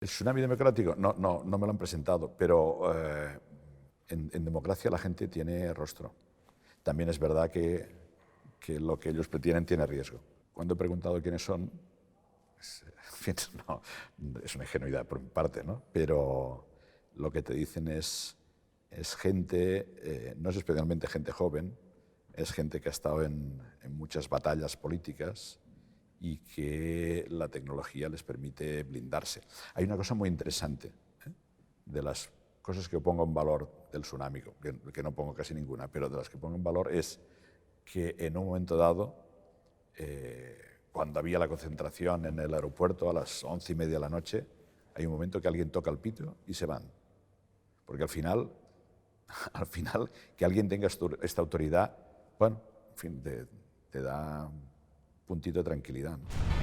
El tsunami democrático, no me lo han presentado, pero en democracia la gente tiene rostro. También es verdad que lo que ellos pretenden tiene riesgo. Cuando he preguntado quiénes son, en fin, no, es una ingenuidad por mi parte, ¿no? Pero lo que te dicen es gente, no es especialmente gente joven, es gente que ha estado en muchas batallas políticas y que la tecnología les permite blindarse. Hay una cosa muy interesante, de las cosas que pongo en valor del tsunami, que no pongo casi ninguna, pero de las que pongo en valor es que en un momento dado, cuando había la concentración en el aeropuerto a las 11:30 de la noche, hay un momento que alguien toca el pito y se van. Porque al final que alguien tenga esta autoridad, bueno, en fin, te da un puntito de tranquilidad, ¿no?